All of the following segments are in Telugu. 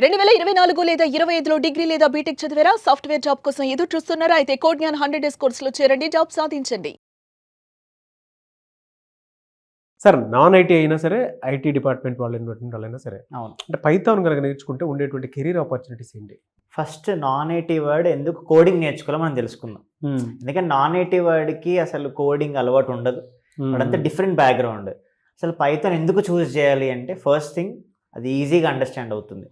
2024 లేదా 25లో డిగ్రీ లేదా బీటెక్ చదివారా? సాఫ్ట్‌వేర్ జాబ్ కోసం ఎదురు చూస్తున్నారా? అయితే కోడ్ జ్ఞాన్ 100 డేస్ కోర్సులో చేరండి. జాబ్ సాధించండి. సార్ నాన్ ఐటీ అయినా సరే, ఐటీ డిపార్ట్మెంట్ వాళ్ళైనా సరే, అవును. అంటే పైథాన్ గనక నేర్చుకుంటే ఉండేటువంటి కెరీర్ ఆపర్చునిటీస్ ఏంటి? ఫస్ట్ నాన్ ఐటీ వర్డ్ ఎందుకు కోడింగ్ నేర్చుకోవాలో మనం తెలుసుకుందాం. ఎందుకంటే నాన్ ఐటీ వర్డ్కి అసలు కోడింగ్ అలవాటు ఉండదు. అదంతా డిఫరెంట్ బ్యాక్గ్రౌండ్. అసలు పైథాన్ ఎందుకు చూస్ చేయాలి అంటే ఫస్ట్ థింగ్ అది ఈజీగా అండర్స్టాండ్ అవుతుంది.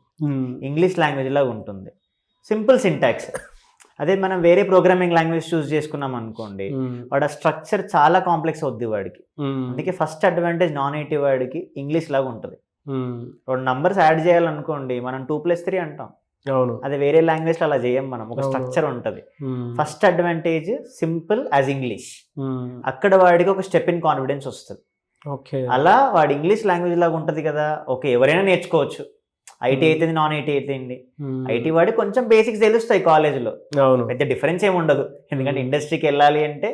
ఇంగ్లీష్ లాంగ్వేజ్ లాగా ఉంటుంది. Simple syntax. అదే మనం వేరే ప్రోగ్రామింగ్ లాంగ్వేజ్ చూస్ చేసుకున్నాం అనుకోండి, వాడు ఆ స్ట్రక్చర్ చాలా కాంప్లెక్స్ అవుద్ది వాడికి. అందుకే ఫస్ట్ అడ్వాంటేజ్ నాన్ ఐటీ వాడికి ఇంగ్లీష్ లాగా ఉంటుంది. 2 నంబర్స్ యాడ్ చేయాలనుకోండి మనం 2+3 అంటాం. అవును. అదే వేరే లాంగ్వేజ్ అలా చేయం మనం, ఒక స్ట్రక్చర్ ఉంటుంది. First advantage simple as English. అక్కడ వాడికి ఒక స్టెప్ ఇన్ కాన్ఫిడెన్స్ వస్తుంది. అలా వాడు ఇంగ్లీష్ లాంగ్వేజ్ లాగా ఉంటుంది కదా, ఓకే ఎవరైనా నేర్చుకోవచ్చు. ఐటీ అయితే నాన్ ఐటీ అయితే ఐటీ వాడి కొంచెం బేసిక్స్ తెలుస్తాయి కాలేజ్లో, పెద్ద డిఫరెన్స్ ఏమి ఉండదు. ఎందుకంటే ఇండస్ట్రీకి వెళ్ళాలి అంటే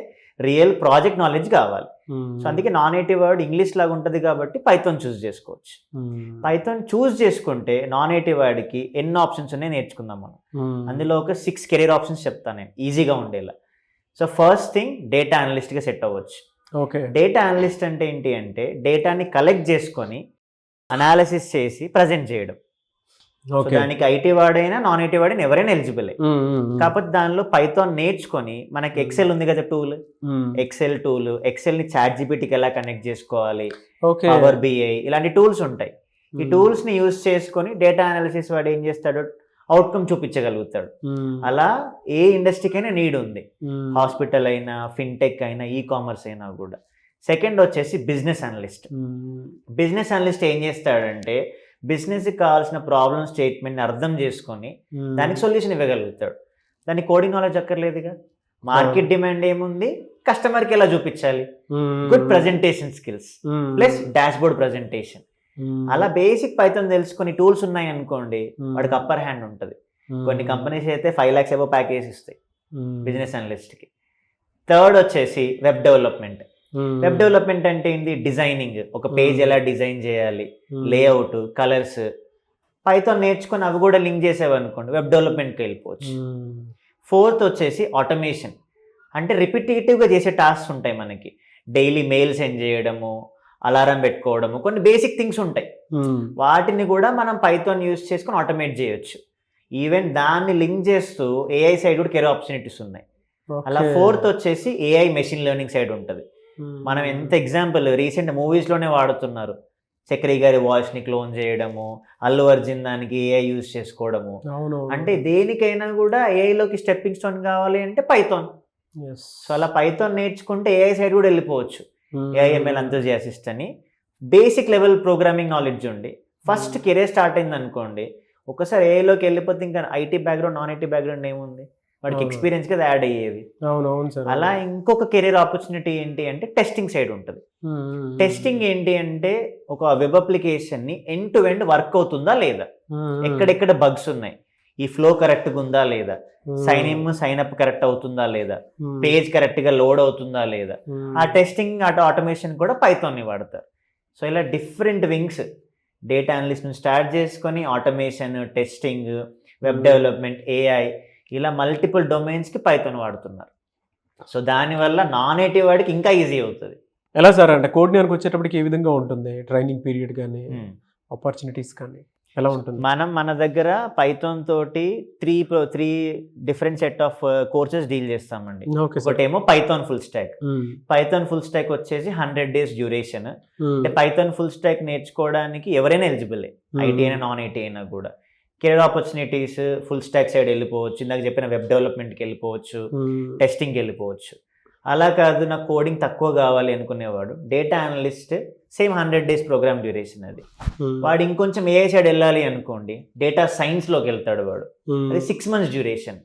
రియల్ ప్రాజెక్ట్ నాలెడ్జ్ కావాలి. సో అందుకే నాన్ ఐటీ వర్డ్ ఇంగ్లీష్ లాగా ఉంటుంది కాబట్టి పైథాన్ చూస్ చేసుకోవచ్చు. పైథాన్ చూస్ చేసుకుంటే నాన్ ఐటీ వాడికి ఎన్ని ఆప్షన్స్ ఉన్నాయి నేర్చుకుందాం మనం. అందులో ఒక 6 కెరీర్ ఆప్షన్స్ చెప్తాను నేను ఈజీగా ఉండేలా. సో ఫస్ట్ థింగ్ డేటా అనలిస్ట్గా సెట్ అవ్వచ్చు. డేటా అనలిస్ట్ అంటే ఏంటి అంటే డేటాని కలెక్ట్ చేసుకొని అనాలిసిస్ చేసి ప్రజెంట్ చేయడం. దానికి ఐటీ వాడైనా నాన్ ఐటీ వాడైనా ఎవరైనా ఎలిజిబుల్. కాకపోతే దానిలో పైథాన్ నేర్చుకొని మనకి ఎక్సెల్ ఉంది కదా టూల్, ఎక్సెల్ టూల్, ఎక్సెల్ ని చాట్ జీపీటీకి ఎలా కనెక్ట్ చేసుకోవాలి, పవర్ బిఐ ఇలాంటి టూల్స్ ఉంటాయి. ఈ టూల్స్ ని యూజ్ చేసుకొని డేటా అనాలిసిస్ వాడు ఏం చేస్తాడు, అవుట్కమ్ చూపించగలుగుతాడు. అలా ఏ ఇండస్ట్రీకి అయినా నీడ్ ఉంది, హాస్పిటల్ అయినా, ఫిన్టెక్ అయినా, ఈ కామర్స్ అయినా కూడా. సెకండ్ వచ్చేసి బిజినెస్ అనలిస్ట్. బిజినెస్ అనలిస్ట్ ఏం చేస్తాడంటే బిజినెస్కి కావాల్సిన ప్రాబ్లమ్ స్టేట్మెంట్ని అర్థం చేసుకొని దానికి సొల్యూషన్ ఇవ్వగలుగుతాడు. దానికి కోడింగ్ నాలెడ్జ్ అక్కర్లేదుగా. మార్కెట్ డిమాండ్ ఏముంది, కస్టమర్కి ఎలా చూపించాలి, good presentation skills plus dash board presentation. అలా బేసిక్ పైథాన్ తెలుసుకొని టూల్స్ ఉన్నాయి అనుకోండి వాడికి అప్పర్ హ్యాండ్ ఉంటుంది. కొన్ని కంపెనీస్ అయితే 5 lakhs ఏవో ప్యాకేజ్ ఇస్తాయి బిజినెస్ అనలిస్ట్కి. థర్డ్ వచ్చేసి వెబ్ డెవలప్మెంట్. వెబ్ డెవలప్మెంట్ అంటే ఏంటి, డిజైనింగ్, ఒక పేజ్ ఎలా డిజైన్ చేయాలి, లేఅవుట్, కలర్స్. పైథాన్ నేర్చుకొని అవి కూడా లింక్ చేసేవనుకోండి వెబ్ డెవలప్మెంట్కి వెళ్ళిపోవచ్చు. ఫోర్త్ వచ్చేసి ఆటోమేషన్. అంటే రిపిటేటివ్గా చేసే టాస్క్స్ ఉంటాయి మనకి, డైలీ మెయిల్ సెండ్ చేయడము, అలారం పెట్టుకోవడము, కొన్ని బేసిక్ థింగ్స్ ఉంటాయి. వాటిని కూడా మనం పైథాన్ యూజ్ చేసుకొని ఆటోమేట్ చేయొచ్చు. ఈవెన్ దాన్ని లింక్ చేస్తూ ఏఐ సైడ్ కూడా కెరీర్ ఆపర్చునిటీస్ ఉన్నాయి. అలా ఫోర్త్ వచ్చేసి ఏఐ మెషిన్ లెర్నింగ్ సైడ్ ఉంటుంది. మనం ఎంత ఎగ్జాంపుల్ రీసెంట్ మూవీస్లోనే వాడుతున్నారు, చక్రి గారి వాయిస్ని క్లోన్ చేయడము, అల్లు అర్జున్ దానికి ఏఐ యూజ్ చేసుకోవడము. అంటే దేనికైనా కూడా ఏఐలోకి స్టెప్పింగ్ స్టోన్ కావాలి అంటే పైథాన్. సో అలా పైథాన్ నేర్చుకుంటే ఏఐ సైడ్ కూడా వెళ్ళిపోవచ్చు. ఏఐఎంఎల్ ఎంతూజియాసిస్ట్ అని బేసిక్ లెవెల్ ప్రోగ్రామింగ్ నాలెడ్జ్ ఉండి ఫస్ట్ కెరీర్ స్టార్ట్ అయింది అనుకోండి, ఒకసారి ఏఐలోకి వెళ్ళిపోతే ఇంకా IT background non IT background ఏముంది, వాడికి ఎక్స్పీరియన్స్ కదా యాడ్ అయ్యేది. అలా ఇంకొక కెరీర్ ఆపర్చునిటీ ఏంటి అంటే టెస్టింగ్ సైడ్ ఉంటుంది. టెస్టింగ్ ఏంటి అంటే ఒక వెబ్ అప్లికేషన్ ని ఎండ్ టు ఎండ్ వర్క్ అవుతుందా లేదా, ఎక్కడెక్కడ బగ్స్ ఉన్నాయి, ఈ ఫ్లో కరెక్ట్గా ఉందా లేదా, sign in sign up correct అవుతుందా లేదా, పేజ్ కరెక్ట్ గా లోడ్ అవుతుందా లేదా, ఆ టెస్టింగ్ ఆటోమేషన్ కూడా పైథాన్ ని వాడతారు. సో ఇలా డిఫరెంట్ వింగ్స్, డేటా అనలిస్ట్ నుంచి స్టార్ట్ చేసుకొని automation, testing, web development, AI, ఇలా మల్టిపుల్ డొమైన్స్కి పైథాన్ వాడుతున్నారు. సో దానివల్ల నాన్ ఐటీ వాడికి ఇంకా ఈజీ అవుతుంది. ఎలా సార్, అంటే కోడ్ జ్ఞాన్కి వచ్చేటప్పటికి ఏ విధంగా ఉంటుంది, ట్రైనింగ్ పీరియడ్ కానీ ఆపర్చునిటీస్ కానీ ఎలా ఉంటుంది? మన దగ్గర పైథాన్ తోటి 3 different set of courses deal చేస్తామండి. ఒకటేమో Python full stock. Python full stock వచ్చేసి 100 days డ్యూరేషన్. అంటే పైథాన్ ఫుల్ స్టాక్ నేర్చుకోవడానికి ఎవరైనా ఎలిజిబుల్, ఐటీ అయినా నాన్ ఐటీ అయినా కూడా. Career opportunities full stock side వెళ్ళిపోవచ్చు, ఇందాక చెప్పిన వెబ్ డెవలప్మెంట్కి వెళ్ళిపోవచ్చు, టెస్టింగ్కి వెళ్ళిపోవచ్చు. అలా కాదు నాకు కోడింగ్ తక్కువ కావాలి అనుకునేవాడు data analyst, same 100 days programme duration అది. వాడు ఇంకొంచెం ఏఐ సైడ్ వెళ్ళాలి అనుకోండి డేటా సైన్స్లోకి వెళ్తాడు వాడు, అది 6 months duration.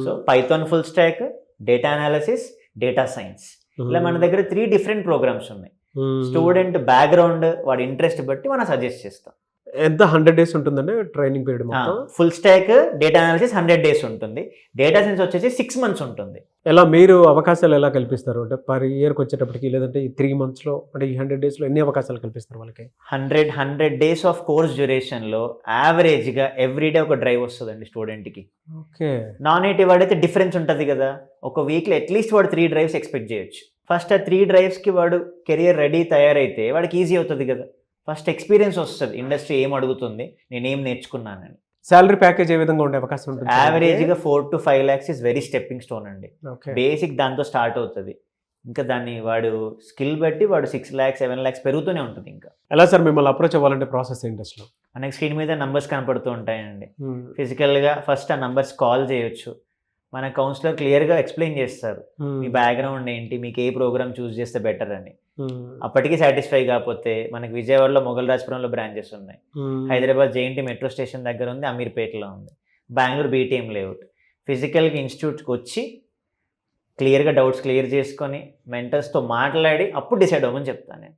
So Python full stock, data analysis, data science, ఇలా మన దగ్గర 3 different ప్రోగ్రామ్స్ ఉన్నాయి. స్టూడెంట్ బ్యాక్గ్రౌండ్, వాడి ఇంట్రెస్ట్ బట్టి మనం సజెస్ట్ చేస్తాం. ఎంత 100 days ఉంటుందండి ట్రైనింగ్ పీరియడ్ మొత్తం? Full stock data analysis 100 days ఉంటుంది. డేటా సైన్స్ వచ్చేసి 6 months ఉంటుంది. ఎలా మీరు అవకాశాలు ఎలా కల్పిస్తారు అంటే పర్ ఇయర్కి వచ్చేటప్పటికి, లేదంటే ఈ 3 monthsలో అంటే ఈ 100 daysలో ఎన్ని అవకాశాలు కల్పిస్తారు వాళ్ళకి? 100 days ఆఫ్ కోర్స్ డ్యూరేషన్లో యావరేజ్గా ఎవ్రీడే ఒక డ్రైవ్ వస్తుందండి స్టూడెంట్కి. ఓకే. నాన్ నేటివ్ వాడైతే డిఫరెన్స్ ఉంటుంది కదా, ఒక వీక్లో అట్లీస్ట్ వాడు 3 drives ఎక్స్పెక్ట్ చేయొచ్చు. ఫస్ట్ ఆ 3 drivesకి వాడు కెరియర్ రెడీ తయారైతే వాడికి ఈజీ అవుతుంది కదా. ఫస్ట్ ఎక్స్పీరియన్స్ వస్తుంది, ఇండస్ట్రీ ఏం అడుగుతుంది, నేనేం నేర్చుకున్నానని. శాలరీ ప్యాకేజ్ ఏ విధంగా ఉండే అవకాశం ఉంటుంది? యావరేజ్గా 4 to 5 lakhs is very stepping stone అండి. ఓకే. బేసిక్ దాంతో స్టార్ట్ అవుతుంది, ఇంకా దాన్ని వాడు స్కిల్ బట్టి వాడు 6 lakhs 7 lakhs పెరుగుతూనే ఉంటుంది. ఇంకా ఎలా సార్ మిమ్మల్ని అప్రోచ్ అవ్వాలంటే ప్రాసెస్ ఏంటి అసలు? మనకి స్క్రీన్ మీద నంబర్స్ కనపడుతూ ఉంటాయండి. ఫిజికల్గా ఫస్ట్ ఆ నంబర్స్ కాల్ చేయొచ్చు. మన కౌన్సిలర్ క్లియర్గా ఎక్స్ప్లెయిన్ చేస్తారు మీ బ్యాక్గ్రౌండ్ ఏంటి, మీకు ఏ ప్రోగ్రామ్ చూస్ చేస్తే బెటర్ అని. అప్పటికీ సాటిస్ఫై కాకపోతే మనకి విజయవాడలో మొగల్ రాజపురంలో బ్రాంచెస్ ఉన్నాయి, హైదరాబాద్ జేఎన్టీ మెట్రో స్టేషన్ దగ్గర ఉంది, అమీర్పేటలో ఉంది, బెంగళూరు బీటీఎం లేఅవుట్. ఫిజికల్గా ఇన్స్టిట్యూట్కి వచ్చి క్లియర్గా డౌట్స్ క్లియర్ చేసుకొని మెంటర్స్తో మాట్లాడి అప్పుడు డిసైడ్ అవ్వమని చెప్తాను నేను.